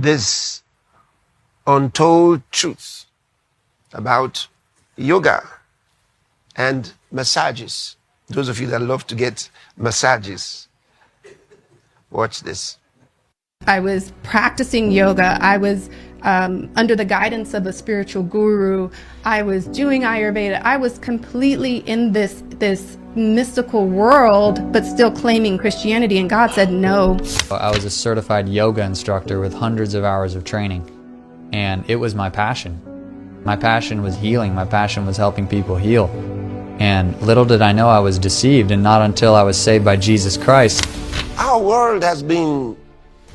this untold truth about yoga and massages. Those of you that love to get massages, watch this. I was practicing yoga. I was under the guidance of a spiritual guru. I was doing Ayurveda. I was completely in this mystical world, but still claiming Christianity. And God said no. I was a certified yoga instructor with hundreds of hours of training. And it was my passion. My passion was healing. My passion was helping people heal. And little did I know I was deceived, and not until I was saved by Jesus Christ. Our world has been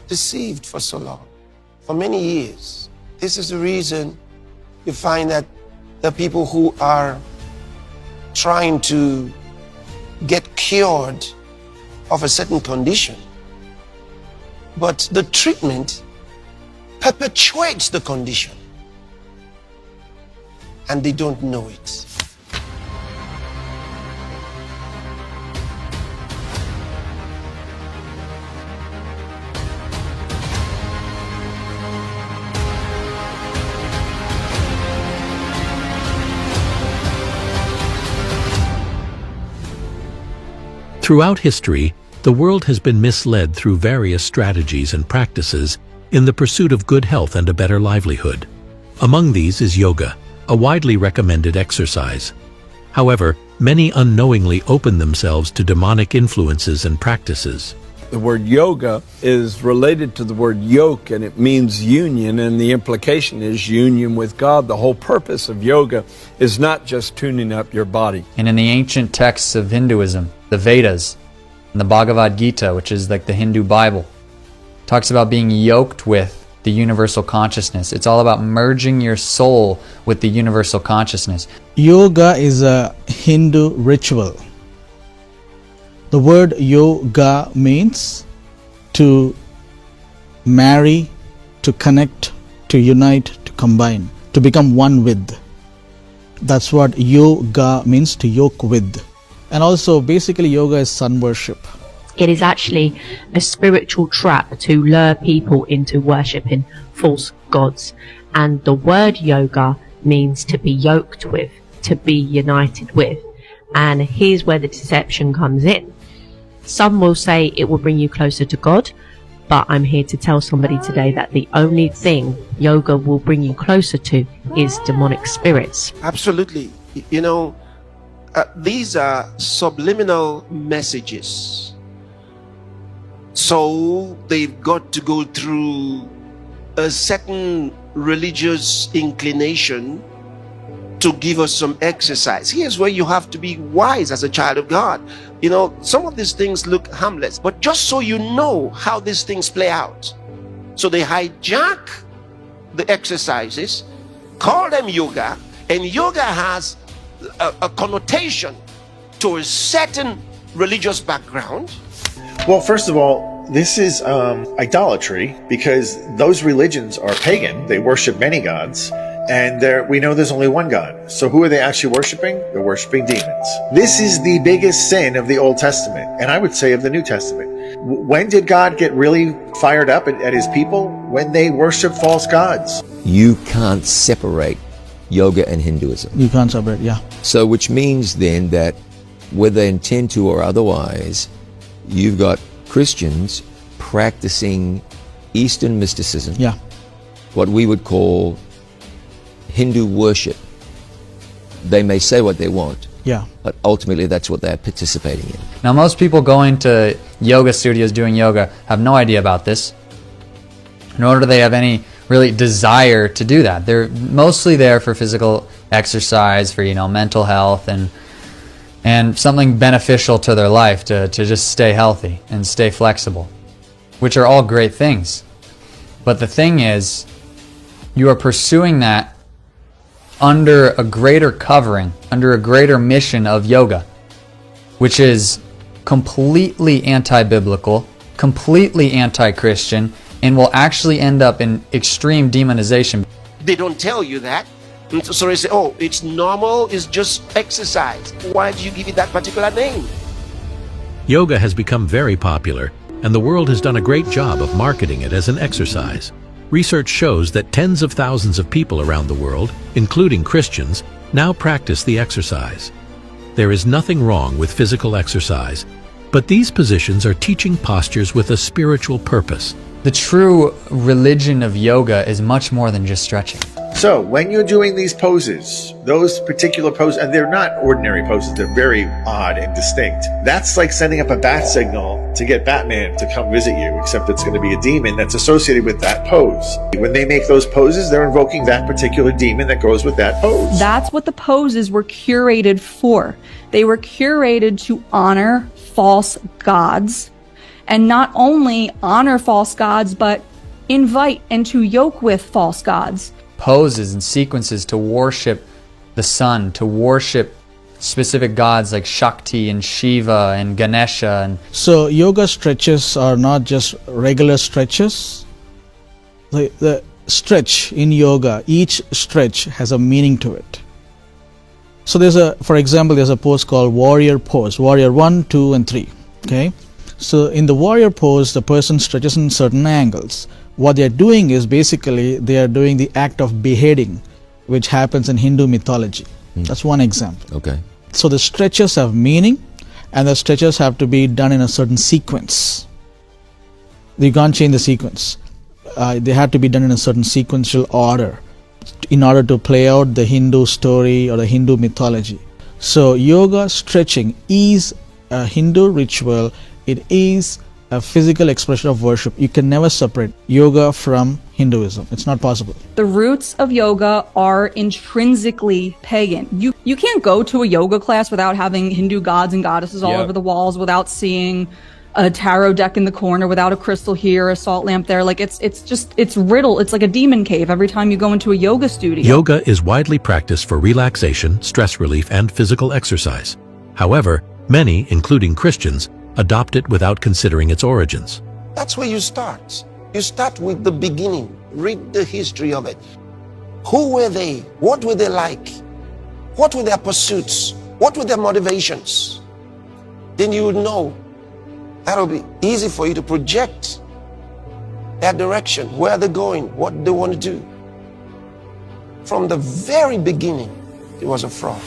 deceived for so long, for many years. This is the reason you find that the people who are trying to get cured of a certain condition, but the treatment perpetuates the condition, and they don't know it. Throughout history, the world has been misled through various strategies and practices in the pursuit of good health and a better livelihood. Among these is yoga, a widely recommended exercise. However, many unknowingly open themselves to demonic influences and practices. The word yoga is related to the word yoke, and it means union, and the implication is union with God. The whole purpose of yoga is not just tuning up your body. And in the ancient texts of Hinduism, the Vedas, and the Bhagavad Gita, which is like the Hindu Bible, talks about being yoked with the universal consciousness. It's all about merging your soul with the universal consciousness. Yoga is a Hindu ritual. The word yoga means to marry, to connect, to unite, to combine, to become one with. That's what yoga means, to yoke with. And also, basically, yoga is sun worship. It is actually a spiritual trap to lure people into worshipping false gods. And the word yoga means to be yoked with, to be united with. And here's where the deception comes in. Some will say it will bring you closer to God, but I'm here to tell somebody today that the only thing yoga will bring you closer to is demonic spirits. Absolutely. You know, these are subliminal messages. So they've got to go through a certain religious inclination to give us some exercise. Here's where you have to be wise as a child of God. You know, some of these things look harmless, but just so you know how these things play out. So they hijack the exercises, call them yoga, and yoga has a connotation to a certain religious background. Well, first of all, this is idolatry, because those religions are pagan. They worship many gods. And we know there's only one God. So who are they actually worshiping? They're worshiping demons. This is the biggest sin of the Old Testament, and I would say of the New Testament. When did God get really fired up at his people? When they worship false gods. You can't separate yoga and Hinduism. You can't separate, yeah. So which means then that whether they intend to or otherwise, you've got Christians practicing Eastern mysticism. Yeah. What we would call Hindu worship. They may say what they want, yeah, but ultimately that's what they're participating in. Now, most people going to yoga studios doing yoga have no idea about this, nor do they have any really desire to do that. They're mostly there for physical exercise, for, you know, mental health, and something beneficial to their life, to just stay healthy and stay flexible, which are all great things. But the thing is, you are pursuing that under a greater covering, under a greater mission of yoga, which is completely anti-biblical, completely anti-Christian, and will actually end up in extreme demonization. They don't tell you that. So they say, oh, it's normal, it's just exercise. Why did you give it that particular name? Yoga has become very popular, and the world has done a great job of marketing it as an exercise. research shows that tens of thousands of people around the world, including Christians, now practice the exercise. There is nothing wrong with physical exercise, but these positions are teaching postures with a spiritual purpose. The true religion of yoga is much more than just stretching. So when you're doing these poses, those particular poses, and they're not ordinary poses, they're very odd and distinct. That's like sending up a bat signal to get Batman to come visit you, except it's going to be a demon that's associated with that pose. When they make those poses, they're invoking that particular demon that goes with that pose. That's what the poses were curated for. They were curated to honor false gods, and not only honor false gods, but invite and to yoke with false gods. Poses and sequences to worship the sun, to worship specific gods like Shakti and Shiva and Ganesha. And So yoga stretches are not just regular stretches. The stretch in yoga, each stretch has a meaning to it. So for example, there's a pose called warrior pose, warrior 1, 2, and 3. Okay. So in the warrior pose, the person stretches in certain angles. What they're doing is basically they are doing the act of beheading, which happens in Hindu mythology. That's one example. Okay. So the stretches have meaning, and the stretches have to be done in a certain sequence. You can't change the sequence. They have to be done in a certain sequential order in order to play out the Hindu story or the Hindu mythology. So yoga stretching is a Hindu ritual. It is a physical expression of worship. You can never separate yoga from Hinduism. It's not possible. The roots of yoga are intrinsically pagan. You can't go to a yoga class without having Hindu gods and goddesses all over the walls, without seeing a tarot deck in the corner, without a crystal here, a salt lamp there. Like it's riddled. It's like a demon cave every time you go into a yoga studio. Yoga is widely practiced for relaxation, stress relief, and physical exercise. However, many, including Christians, adopt it without considering its origins. That's where you start. You start with the beginning. Read the history of it. Who were they? What were they like? What were their pursuits? What were their motivations? Then you would know. That'll be easy for you to project that direction, where they're going, what they want to do. From the very beginning, it was a fraud.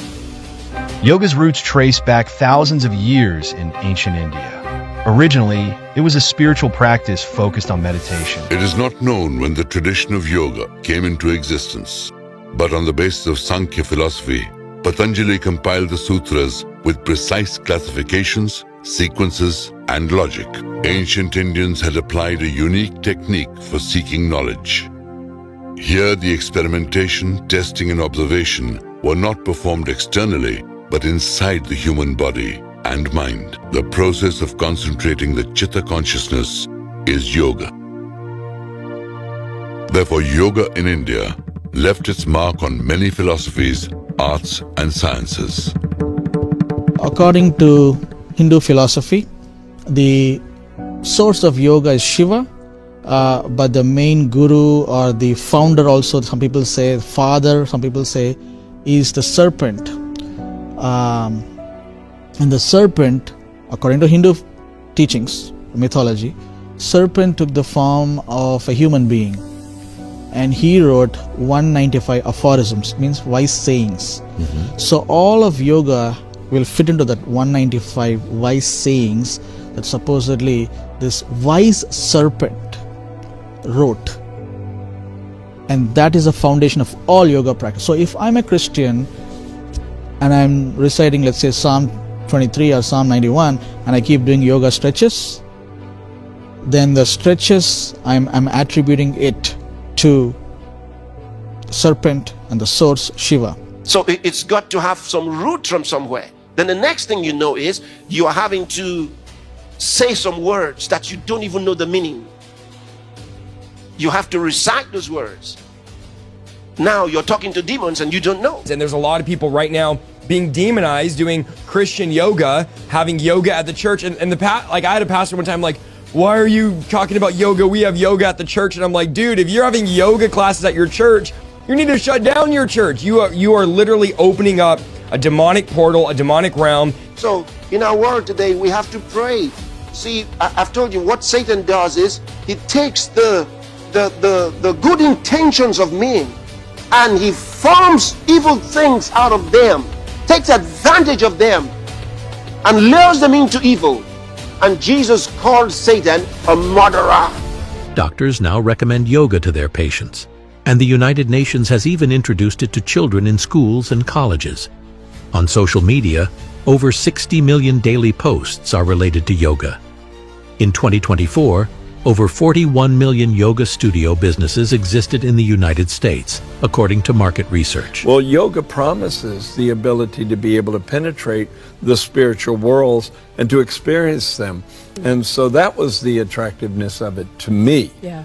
Yoga's roots trace back thousands of years in ancient India. Originally, it was a spiritual practice focused on meditation. It is not known when the tradition of yoga came into existence, but on the basis of Sankhya philosophy, Patanjali compiled the sutras with precise classifications, sequences, and logic. Ancient Indians had applied a unique technique for seeking knowledge. Here, the experimentation, testing, and observation were not performed externally, but inside the human body and mind. The process of concentrating the Chitta consciousness is yoga. Therefore, yoga in India left its mark on many philosophies, arts, and sciences. According to Hindu philosophy, the source of yoga is Shiva, but the main guru or the founder also, some people say father, some people say is the serpent. And the serpent, according to Hindu teachings, mythology, serpent took the form of a human being, and he wrote 195 aphorisms, means wise sayings. So all of yoga will fit into that 195 wise sayings that supposedly this wise serpent wrote, and that is the foundation of all yoga practice. So if I'm a Christian and I'm reciting, let's say, Psalm 23 or Psalm 91, and I keep doing yoga stretches, then the stretches, I'm attributing it to serpent and the source Shiva. So it's got to have some root from somewhere. Then the next thing you know is you are having to say some words that you don't even know the meaning. You have to recite those words. Now you're talking to demons and you don't know. And there's a lot of people right now being demonized doing Christian yoga, having yoga at the church. And I had a pastor one time like, why are you talking about yoga? We have yoga at the church. And I'm like, dude, if you're having yoga classes at your church, you need to shut down your church. You are literally opening up a demonic portal, a demonic realm. So in our world today, we have to pray. See, I've told you what Satan does is he takes the the good intentions of men, and he forms evil things out of them, takes advantage of them, and lures them into evil. And Jesus called Satan a murderer. Doctors now recommend yoga to their patients, and the United Nations has even introduced it to children in schools and colleges. On social media, over 60 million daily posts are related to yoga. In 2024, over 41 million yoga studio businesses existed in the United States, according to market research. Well, yoga promises the ability to be able to penetrate the spiritual worlds and to experience them. And so that was the attractiveness of it to me. Yeah.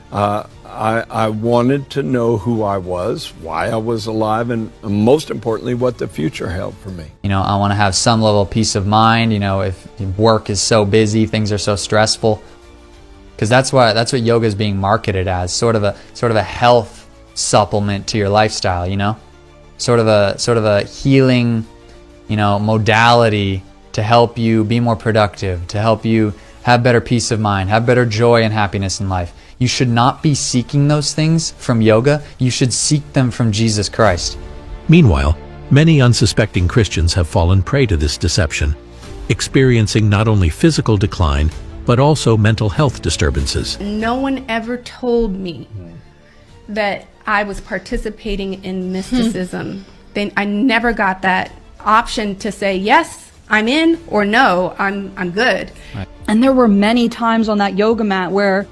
I wanted to know who I was, why I was alive, and most importantly, what the future held for me. You know, I want to have some level of peace of mind. You know, if work is so busy, things are so stressful, because that's what yoga is being marketed as, sort of a health supplement to your lifestyle. You know, sort of a healing, you know, modality to help you be more productive, to help you have better peace of mind, have better joy and happiness in life. You should not be seeking those things from yoga. You should seek them from Jesus Christ. Meanwhile, many unsuspecting Christians have fallen prey to this deception, experiencing not only physical decline, but also mental health disturbances. No one ever told me that I was participating in mysticism. I never got that option to say, yes, I'm in, or no, I'm good. Right. And there were many times on that yoga mat where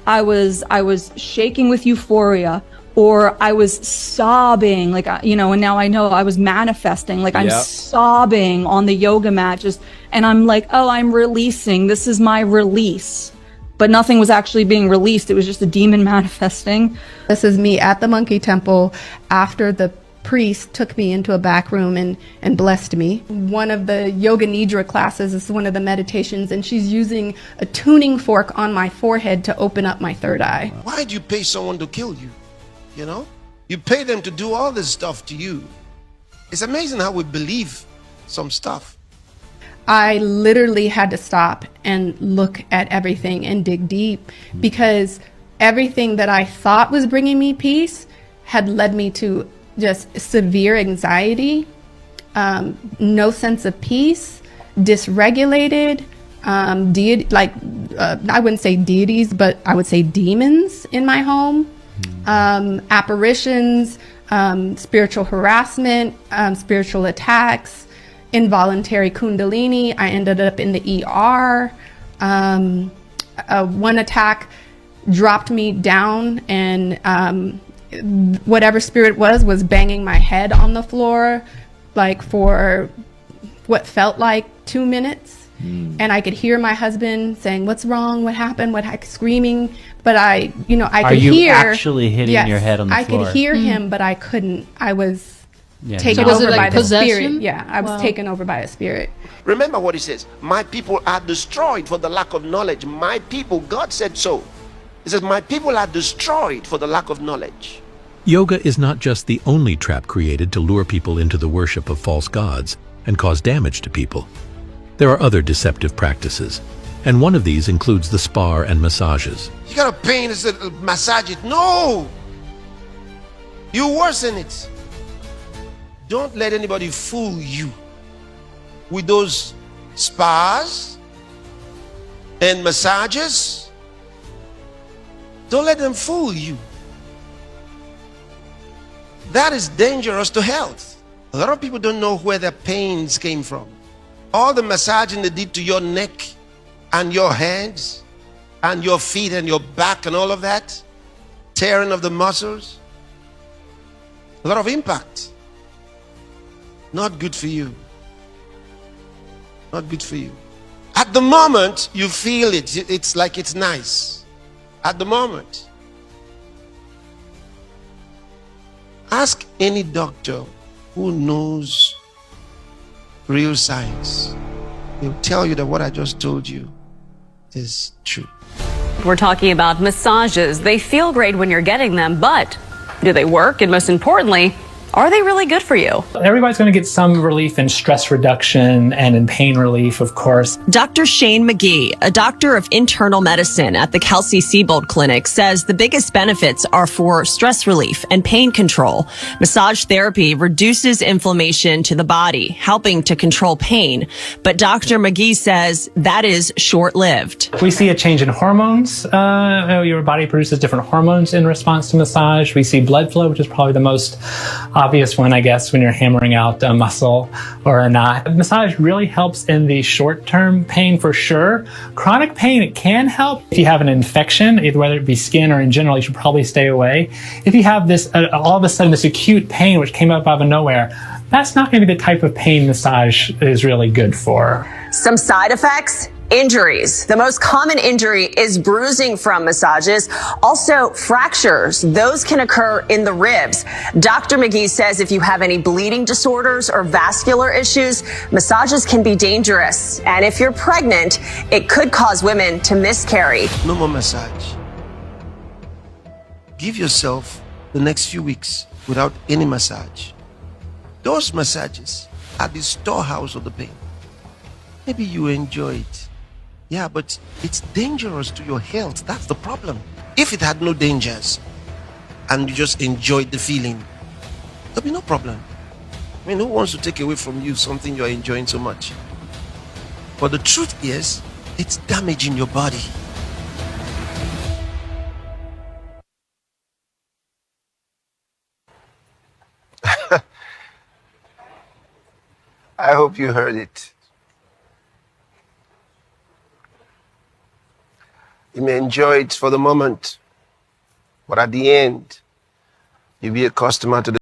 I was shaking with euphoria, or I was sobbing, like, you know, and now I know I was manifesting, like I'm sobbing on the yoga mat, and I'm like, oh, I'm releasing, this is my release. But nothing was actually being released, it was just a demon manifesting. This is me at the monkey temple after the priest took me into a back room and blessed me. One of the yoga nidra classes is one of the meditations, and she's using a tuning fork on my forehead to open up my third eye. Why do you pay someone to kill you? You know, you pay them to do all this stuff to you. It's amazing how we believe some stuff. I literally had to stop and look at everything and dig deep, because everything that I thought was bringing me peace had led me to just severe anxiety, no sense of peace, dysregulated, I wouldn't say deities, but I would say demons in my home, apparitions, spiritual harassment, spiritual attacks, involuntary kundalini. I ended up in the ER. One attack dropped me down, and whatever spirit was banging my head on the floor, like for what felt like 2 minutes. And I could hear my husband saying, "What's wrong? What happened?" screaming. But I could hear. Are you actually hitting your head on the floor? I could hear him, but I couldn't. I was taken So was over it like by the possession? spirit. Yeah, I was taken over by a spirit. Remember what he says, my people are destroyed for the lack of knowledge. My people, God said so. He says, my people are destroyed for the lack of knowledge. Yoga is not just the only trap created to lure people into the worship of false gods and cause damage to people. There are other deceptive practices, and one of these includes the spa and massages. You got a pain, it's a massage it. No! You worsen it. Don't let anybody fool you with those spas and massages. Don't let them fool you. That is dangerous to health. A lot of people don't know where their pains came from. All the massaging they did to your neck and your hands and your feet and your back and all of that, tearing of the muscles, a lot of impact. Not good for you. Not good for you. At the moment, you feel it. It's like it's nice. At the moment. Ask any doctor who knows real science. He'll tell you that what I just told you is true. We're talking about massages. They feel great when you're getting them, but do they work? And most importantly, are they really good for you? Everybody's going to get some relief in stress reduction and in pain relief, of course. Dr. Shane McGee, a doctor of internal medicine at the Kelsey-Seybold Clinic, says the biggest benefits are for stress relief and pain control. Massage therapy reduces inflammation to the body, helping to control pain. But Dr. McGee says that is short-lived. We see a change in hormones. Your body produces different hormones in response to massage. We see blood flow, which is probably the most obvious one, I guess, when you're hammering out a muscle or a knot. Massage really helps in the short-term pain for sure. Chronic pain, it can help. If you have an infection, whether it be skin or in general, you should probably stay away. If you have this, all of a sudden, this acute pain which came up out of nowhere, that's not going to be the type of pain massage is really good for. Some side effects? Injuries. The most common injury is bruising from massages. Also, fractures. Those can occur in the ribs. Dr. McGee says if you have any bleeding disorders or vascular issues, massages can be dangerous. And if you're pregnant, it could cause women to miscarry. No more massage. Give yourself the next few weeks without any massage. Those massages are the storehouse of the pain. Maybe you enjoy it. Yeah, but it's dangerous to your health. That's the problem. If it had no dangers and you just enjoyed the feeling, there'll be no problem. I mean, who wants to take away from you something you're enjoying so much? But the truth is, it's damaging your body. I hope you heard it. You may enjoy it for the moment, but at the end, you'll be a customer to the